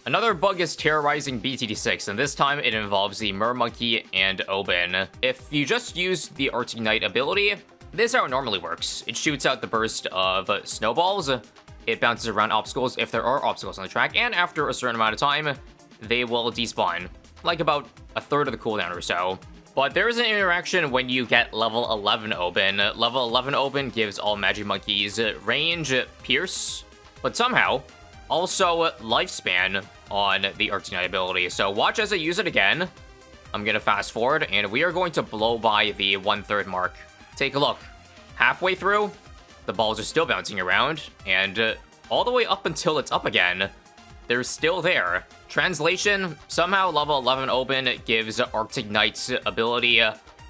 Another bug is terrorizing BTD6, and this time it involves the mermonkey and Oben. If you just use the Arctic Knight ability, this is how it normally works. It shoots out the burst of snowballs, it bounces around obstacles if there are obstacles on the track, and after a certain amount of time, they will despawn, like about a third of the cooldown or so. But there is an interaction when you get level 11 Oben. Level 11 Oben gives all magic monkeys range, pierce, but somehow also lifespan on the Arctic Knight ability. So watch as I use it again. I'm gonna fast forward, and we are going to blow by the 1/3 mark. Take a look. Halfway through, the balls are still bouncing around, and all the way up until it's up again, they're still there. Translation, somehow level 11 Oben gives Arctic Knight's ability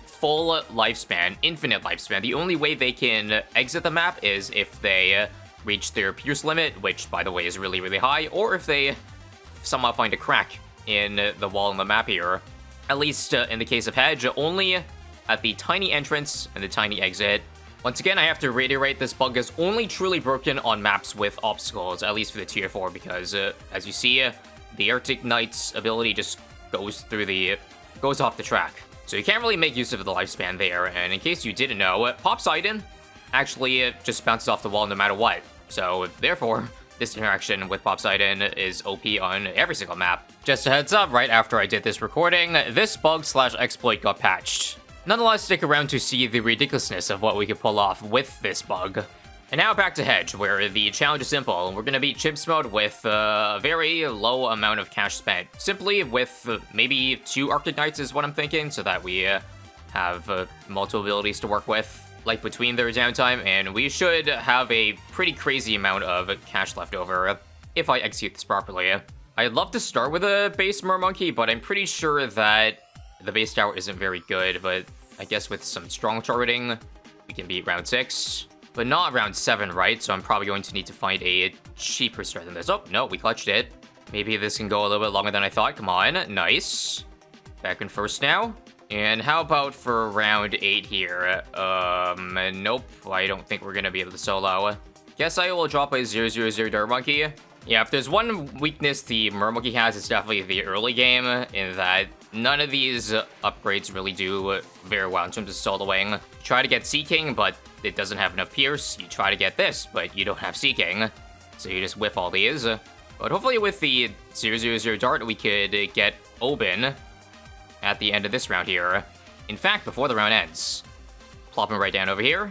full lifespan, infinite lifespan. The only way they can exit the map is if they reach their pierce limit, which, by the way, is really, really high, or if they somehow find a crack in the wall on the map here. At least in the case of Hedge, only at the tiny entrance and the tiny exit. Once again, I have to reiterate, this bug is only truly broken on maps with obstacles, at least for the tier 4, because as you see, the Arctic Knight's ability just goes off the track. So you can't really make use of the lifespan there, and in case you didn't know, popsidein actually just bounces off the wall no matter what. So therefore, this interaction with popsidein is OP on every single map. Just a heads up, right after I did this recording, this bug/exploit got patched. Nonetheless, stick around to see the ridiculousness of what we could pull off with this bug. And now back to Hedge, where the challenge is simple. We're gonna beat chimps mode with a very low amount of cash spent. Simply with maybe 2 Arctic Knights is what I'm thinking, so that we have multiple abilities to work with, like between their downtime, and we should have a pretty crazy amount of cash left over if I execute this properly. I'd love to start with a base mermonkey, but I'm pretty sure that the base tower isn't very good, but I guess with some strong targeting, we can beat round 6. But not round 7, right? So I'm probably going to need to find a cheaper start than this. Oh, no, we clutched it. Maybe this can go a little bit longer than I thought. Come on, nice. Back in first now. And how about for round 8 here? Nope, I don't think we're gonna be able to solo. Guess I will drop a 000 Dart Monkey. Yeah, if there's one weakness the Mermonkey has, it's definitely the early game, in that none of these upgrades really do very well in terms of soloing. You try to get Sea King, but it doesn't have enough pierce. You try to get this, but you don't have Sea King, so you just whiff all these. But hopefully with the 000 Dart, we could get Oben at the end of this round here. In fact, before the round ends. Plop him right down over here,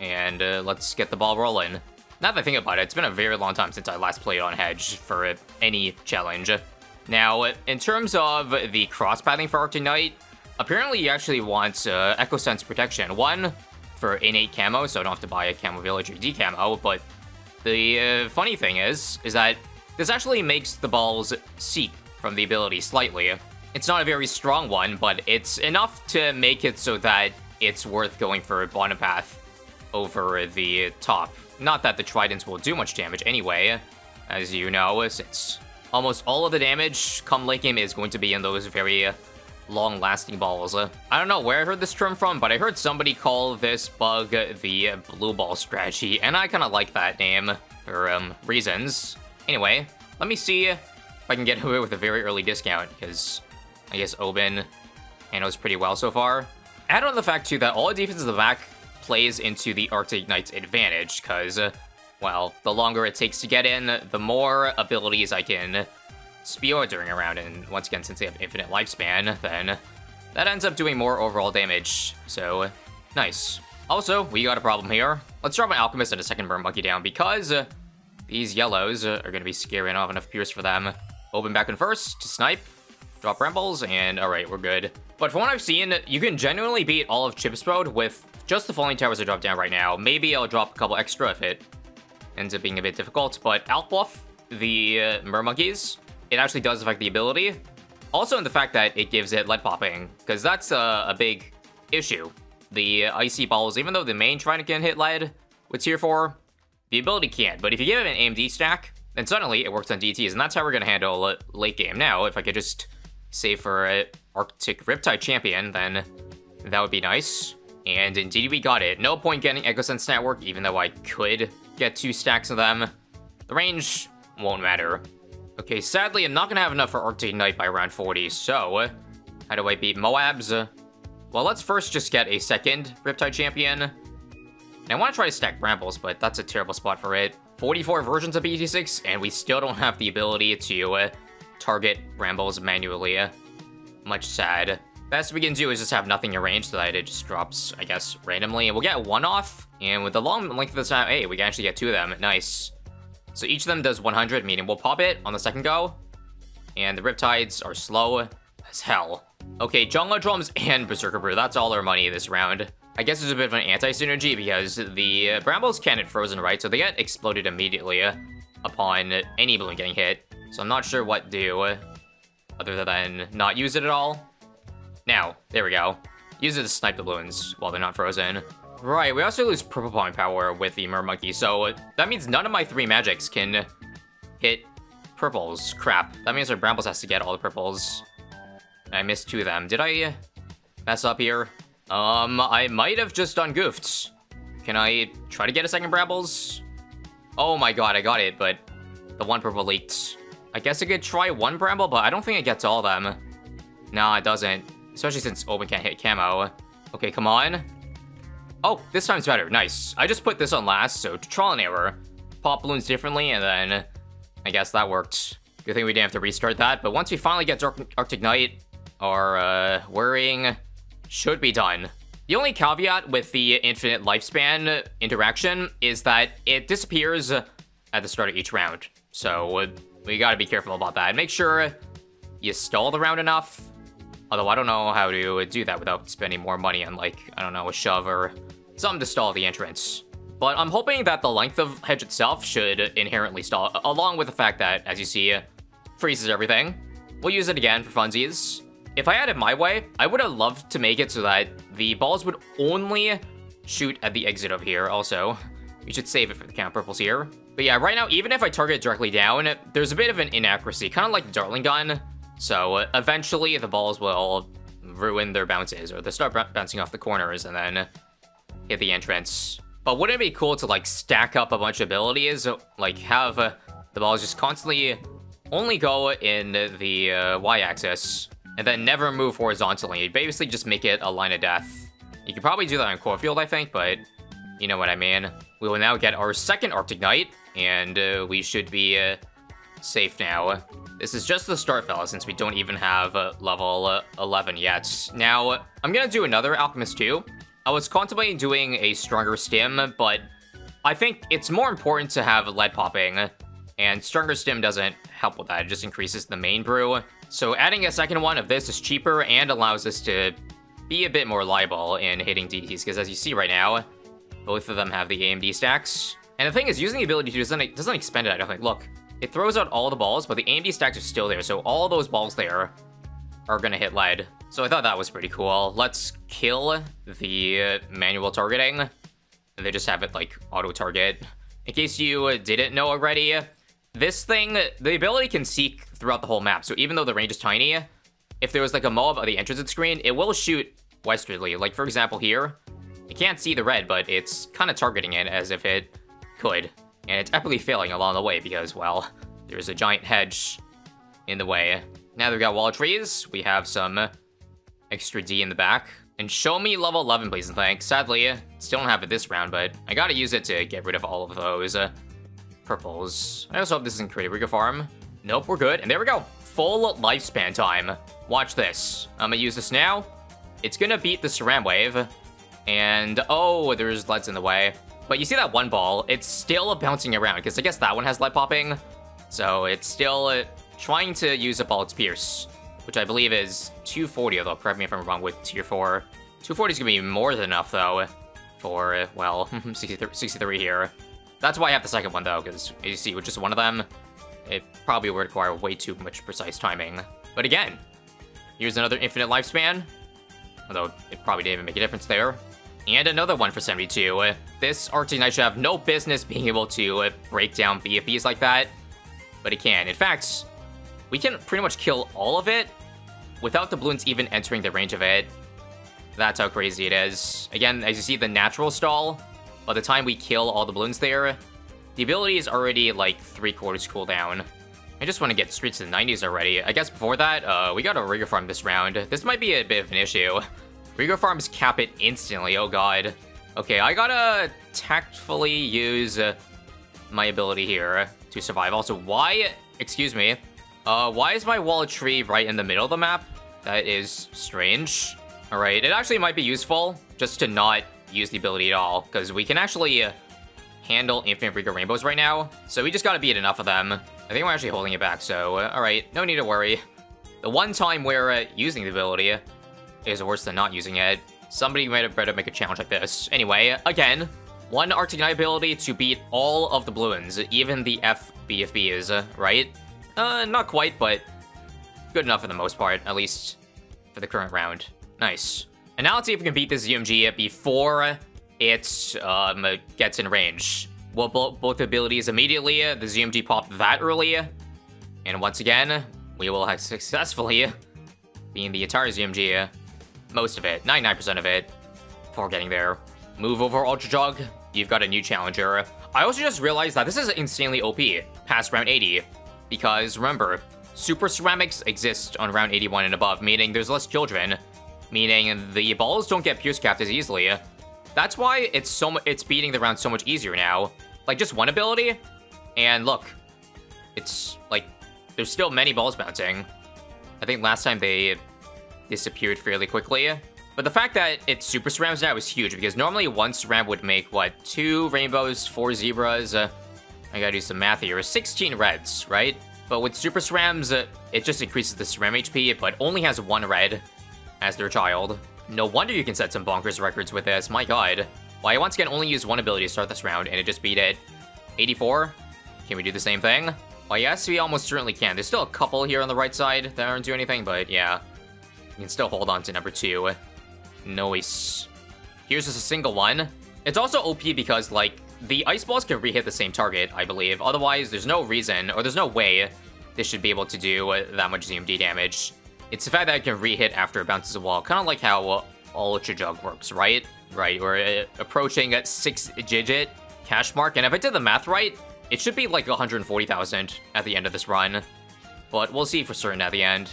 and let's get the ball rolling. Now that I think about it, it's been a very long time since I last played on Hedge for any challenge. Now, in terms of the cross-pathing for Arctic Knight, apparently he actually wants Echo Sense protection. One, for innate camo, so I don't have to buy a camo village or decamo, but the funny thing is that this actually makes the balls seek from the ability slightly. It's not a very strong one, but it's enough to make it so that it's worth going for a bottom path over the top. Not that the tridents will do much damage anyway, as you know, since almost all of the damage come late game is going to be in those very long-lasting balls. I don't know where I heard this term from, but I heard somebody call this bug the blue ball strategy, and I kind of like that name for reasons. Anyway, let me see if I can get away with a very early discount, because I guess Oben handles pretty well so far. Add on the fact, too, that all the defense in the back plays into the Arctic Knight's advantage, because, well, the longer it takes to get in, the more abilities I can spew during a round, and once again, since they have infinite lifespan, then that ends up doing more overall damage, so nice. Also, we got a problem here. Let's drop an Alchemist and a second Mermonkey down, because these yellows are going to be scary enough enough pierce for them. Open back in first to snipe, drop Brambles, and alright, we're good. But from what I've seen, you can genuinely beat all of Chimps mode with just the falling towers I dropped down right now. Maybe I'll drop a couple extra if it ends up being a bit difficult, but outbuff the Mermonkeys, it actually does affect the ability. Also in the fact that it gives it lead popping, because that's a big issue. The icy balls, even though the main trident can hit lead with tier 4, the ability can't. But if you give it an AMD stack, then suddenly it works on DTs, and that's how we're going to handle late game. Now, if I could just save for an Arctic Riptide champion, then that would be nice. And indeed we got it. No point getting Echo Sense Network, even though I could get 2 stacks of them. The range won't matter. Okay, sadly, I'm not gonna have enough for Arctic Knight by round 40, so how do I beat Moabs? Well, let's first just get a second Riptide champion. And I want to try to stack Brambles, but that's a terrible spot for it. 44 versions of BT6, and we still don't have the ability to target Brambles manually. Much sad. Best we can do is just have nothing in range so that it just drops, I guess, randomly. And we'll get one off, and with the long length of the time, hey, we can actually get two of them. Nice. So each of them does 100, meaning we'll pop it on the second go. And the Riptides are slow as hell. Okay, Jungle Drums and Berserker Brew, that's all our money this round. I guess there's a bit of an anti-synergy because the Brambles can't hit Frozen, right? So they get exploded immediately upon any balloon getting hit. So I'm not sure what to do other than not use it at all. Now, there we go. Use it to snipe the balloons while they're not frozen. Right, we also lose Purple Palm power with the Mermonkey, so that means none of my 3 magics can hit purples. Crap, that means our Brambles has to get all the purples. I missed 2 of them. Did I mess up here? I might have just done goofed. Can I try to get a second Brambles? Oh my god, I got it, but the 1 purple leaked. I guess I could try 1 Bramble, but I don't think it gets all of them. Nah, it doesn't. Especially since Open can't hit camo. Okay, come on. Oh, this time's better. Nice. I just put this on last, so trial and error. Pop balloons differently, and then I guess that worked. Good thing we didn't have to restart that, but once we finally get Arctic Knight, our worrying should be done. The only caveat with the infinite lifespan interaction is that it disappears at the start of each round. So we gotta be careful about that. Make sure you stall the round enough. Although I don't know how to do that without spending more money on, like, I don't know, a shove or something to stall the entrance. But I'm hoping that the length of Hedge itself should inherently stall, along with the fact that, as you see, freezes everything. We'll use it again for funsies. If I had it my way, I would have loved to make it so that the balls would only shoot at the exit over here also. We should save it for the count purples here. But yeah, right now, even if I target directly down, there's a bit of an inaccuracy, kind of like the Dartling Gun. So eventually the balls will ruin their bounces, or they'll start bouncing off the corners and then hit the entrance. But wouldn't it be cool to like stack up a bunch of abilities, like have the balls just constantly only go in the y-axis and then never move horizontally? You'd basically just make it a line of death. You could probably do that on Corfield, I think, but you know what I mean. We will now get our second Arctic Knight, and we should be safe now. This is just the start, fellas, since we don't even have level 11 yet. Now, I'm gonna do another Alchemist too. I was contemplating doing a stronger stim, but I think it's more important to have lead popping, and stronger stim doesn't help with that. It just increases the main brew. So adding a second one of this is cheaper and allows us to be a bit more liable in hitting DDs, because as you see right now, both of them have the AMD stacks. And the thing is, using the ability to doesn't expend it, I don't think. Look, it throws out all the balls, but the AMD stacks are still there, so all those balls there are gonna hit lead. So I thought that was pretty cool. Let's kill the manual targeting, and they just have it, like, auto-target. In case you didn't know already, this thing, the ability can seek throughout the whole map, so even though the range is tiny, if there was, like, a mob at the entrance of the screen, it will shoot westerly. Like, for example, here, you can't see the red, but it's kind of targeting it as if it could. And it's epically failing along the way because, well, there's a giant hedge in the way. Now that we've got wall trees, we have some extra D in the back. And show me level 11, please and thanks. Sadly, still don't have it this round, but I gotta use it to get rid of all of those purples. I also hope this isn't Creative Riga Farm. Nope, we're good. And there we go. Full lifespan time. Watch this. I'm gonna use this now. It's gonna beat the Saran Wave. And, oh, there's leads in the way. But you see that one ball, it's still bouncing around, because I guess that one has lead popping. So it's still trying to use up all its Pierce, which I believe is 240, although correct me if I'm wrong with tier 4. 240 is going to be more than enough, though, for, well, 63 here. That's why I have the second one, though, because as you see, with just one of them, it probably would require way too much precise timing. But again, here's another infinite lifespan, although it probably didn't even make a difference there. And another one for 72. This Arctic Knight should have no business being able to break down BFBs like that, but it can. In fact, we can pretty much kill all of it without the balloons even entering the range of it. That's how crazy it is. Again, as you see, the natural stall, by the time we kill all the balloons there, the ability is already like 3/4 cooldown. I just want to get straight to the 90s already. I guess before that, we got a Rigger Farm this round. This might be a bit of an issue. Rigger Farms cap it instantly, oh god. Okay, I gotta tactfully use my ability here to survive. Also, why, excuse me, why is my wall tree right in the middle of the map? That is strange. Alright, it actually might be useful just to not use the ability at all, because we can actually handle infinite Rigger Rainbows right now, so we just gotta beat enough of them. I think we're actually holding it back, so alright, no need to worry. The one time where using the ability is worse than not using it. Somebody might have better make a challenge like this. Anyway, again, one Arctic Knight ability to beat all of the Bloons, even the FBFBs, right? Not quite, but good enough for the most part, at least for the current round. Nice. And now let's see if we can beat this ZMG before it gets in range. We'll both abilities immediately. The ZMG popped that early. And once again, we will have successfully beaten the entire ZMG. Most of it, 99% of it, before getting there. Move over Ultra Jug, you've got a new challenger. I also just realized that this is insanely OP past round 80. Because remember, Super Ceramics exist on round 81 and above, meaning there's less children. Meaning the balls don't get Pierce Capped as easily. That's why it's beating the round so much easier now. Like, just one ability, and look. It's, like, there's still many balls bouncing. I think last time they disappeared fairly quickly. But the fact that it's Super Cerams now is huge, because normally one Ceram would make, what, 2 rainbows, 4 zebras, I gotta do some math here, 16 reds, right? But with Super Cerams, it just increases the Ceram HP, but only has 1 red as their child. No wonder you can set some bonkers records with this, my god. Well, I once again only used one ability to start this round, and it just beat it. 84? Can we do the same thing? Well, yes, we almost certainly can. There's still a couple here on the right side that aren't doing anything, but yeah. We can still hold on to number 2. Nice. Here's just a single one. It's also OP because, like, the ice balls can re-hit the same target, I believe. Otherwise, there's no reason, or there's no way this should be able to do that much ZMD damage. It's the fact that it can re-hit after it bounces a wall, kind of like how Ultra Jug works, right? Right, we're approaching a 6-digit cash mark, and if I did the math right, it should be like 140,000 at the end of this run. But we'll see for certain at the end.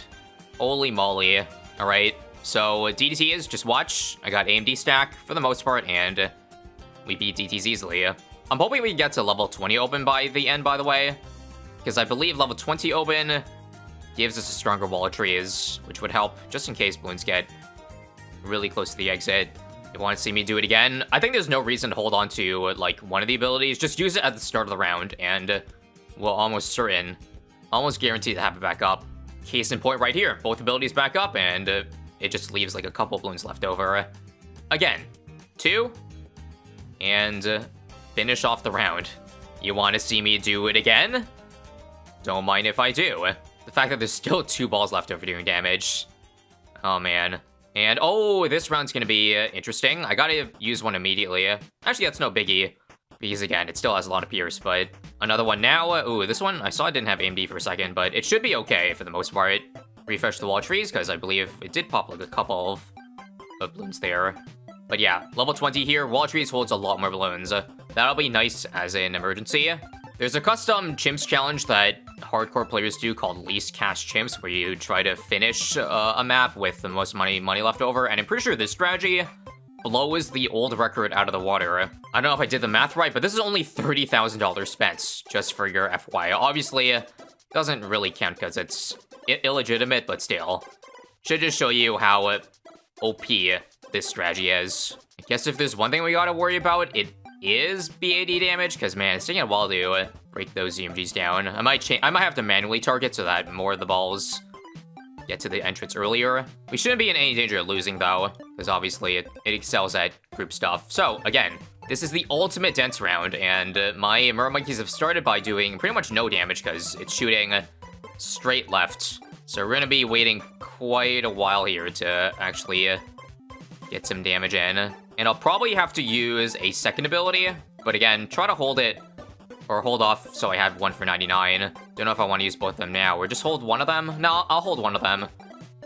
Holy moly. Alright, so DDT is, just watch. I got AMD stack for the most part, and we beat DTs easily. I'm hoping we can get to level 20 open by the end, by the way, because I believe level 20 open gives us a stronger wall of trees, which would help just in case Bloons get really close to the exit. If you want to see me do it again, I think there's no reason to hold on to, like, one of the abilities. Just use it at the start of the round, and we'll almost guaranteed to have it back up. Case in point right here, both abilities back up, and it just leaves, like, a couple Bloons left over. Again, 2, and finish off the round. You want to see me do it again? Don't mind if I do. The fact that there's still 2 balls left over doing damage. Oh, man. And, oh, this round's gonna be interesting. I gotta use one immediately. Actually, that's no biggie, because, again, it still has a lot of Pierce, but another one now. Ooh, this one, I saw it didn't have AMD for a second, but it should be okay for the most part. Refresh the wall trees, because I believe it did pop, like, a couple of Bloons there. But yeah, level 20 here, wall trees holds a lot more balloons. That'll be nice as an emergency. There's a custom chimps challenge that hardcore players do called least cash chimps, where you try to finish a map with the most money left over, and I'm pretty sure this strategy blows the old record out of the water. I don't know if I did the math right, but this is only $30,000 spent, just for your FYI. Obviously, it doesn't really count because it's illegitimate, but still. Should just show you how OP this strategy is. I guess if there's one thing we gotta worry about, it is BAD damage, because, man, it's taking a while to break those ZMGs down. I might have to manually target so that more of the balls get to the entrance earlier. We shouldn't be in any danger of losing, though, because obviously it excels at group stuff. So, again, this is the ultimate dense round, and my mermonkeys have started by doing pretty much no damage, because it's shooting straight left. So we're gonna be waiting quite a while here to actually get some damage in. And I'll probably have to use a second ability, but again, try to hold it, or hold off so I have 1 for 99. Don't know if I want to use both of them now, or just hold one of them. No, I'll hold one of them.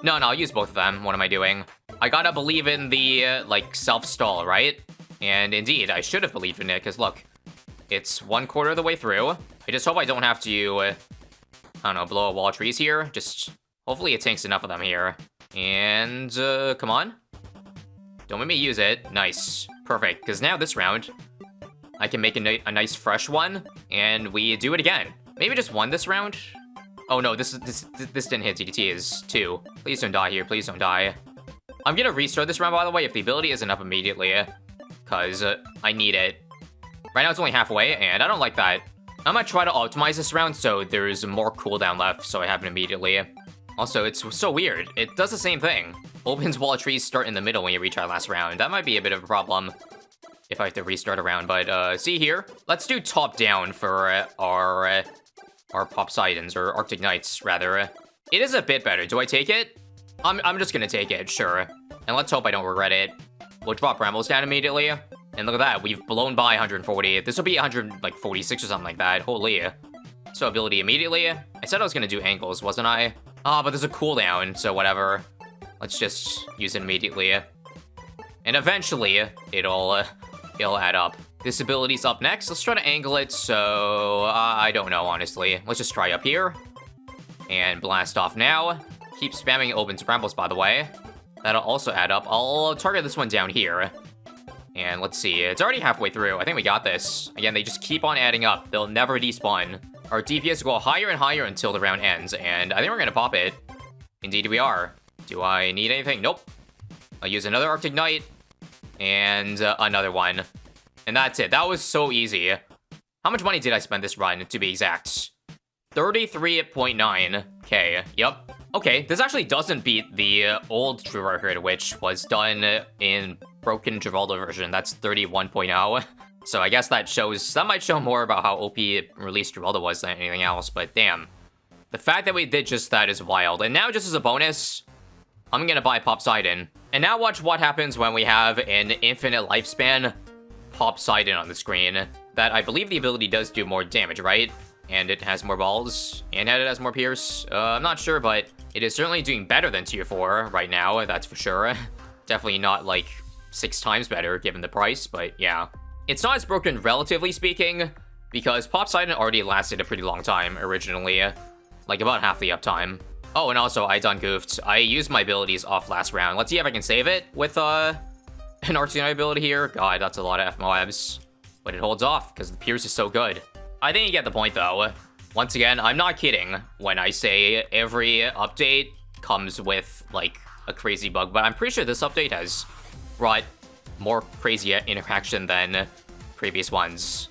No, I'll use both of them. What am I doing? I gotta believe in the, like, self-stall, right? And indeed, I should have believed in it, because look, it's 1/4 of the way through. I just hope I don't have to I don't know, blow a wall of trees here. Just, hopefully it tanks enough of them here. And, come on. Don't make me use it. Nice. Perfect, because now this round, I can make a nice fresh one, and we do it again. Maybe just one this round? Oh no, this didn't hit DDT, is 2. Please don't die here, please don't die. I'm gonna restart this round, by the way, if the ability isn't up immediately, because I need it. Right now it's only halfway, and I don't like that. I'm gonna try to optimize this round so there's more cooldown left, so I have it immediately. Also, it's so weird. It does the same thing. Opens wall of trees start in the middle when you reach our last round. That might be a bit of a problem if I have to restart a round, but see here. Let's do top down for our popsideins, or Arctic Knights, rather. It is a bit better. Do I take it? I'm just gonna take it, sure. And let's hope I don't regret it. We'll drop Brambles down immediately. And look at that, we've blown by 140. This will be 146 or something like that. Holy. So ability immediately. I said I was gonna do ankles, wasn't I? Ah, but there's a cooldown, so whatever. Let's just use it immediately. And eventually, it'll add up. This ability's up next. Let's try to angle it, so I don't know, honestly. Let's just try up here. And blast off now. Keep spamming opens Brambles, by the way. That'll also add up. I'll target this one down here. And let's see, it's already halfway through. I think we got this. Again, they just keep on adding up. They'll never despawn. Our DPS will go higher and higher until the round ends, and I think we're gonna pop it. Indeed we are. Do I need anything? Nope. I'll use another Arctic Knight, and another one. And that's it. That was so easy. How much money did I spend this run, to be exact? 33.9k. Yep. Okay, this actually doesn't beat the old true record, which was done in broken Travolta version. That's 31.0. So I guess that might show more about how OP released Travolta was than anything else, but damn. The fact that we did just that is wild. And now, just as a bonus, I'm gonna buy popsidein. And now watch what happens when we have an infinite lifespan popsidein on the screen. That I believe the ability does do more damage, right? And it has more balls, and it has more pierce. I'm not sure, but it is certainly doing better than tier 4 right now, that's for sure. Definitely not, like, 6 times better, given the price, but yeah. It's not as broken, relatively speaking, because popsidein already lasted a pretty long time, originally. Like, about half the uptime. Oh, and also, I done goofed. I used my abilities off last round. Let's see if I can save it with, an Arctic Knight ability here. God, that's a lot of FMOABs. But it holds off, because the pierce is so good. I think you get the point, though. Once again, I'm not kidding when I say every update comes with, like, a crazy bug, but I'm pretty sure this update has brought more crazy interaction than previous ones.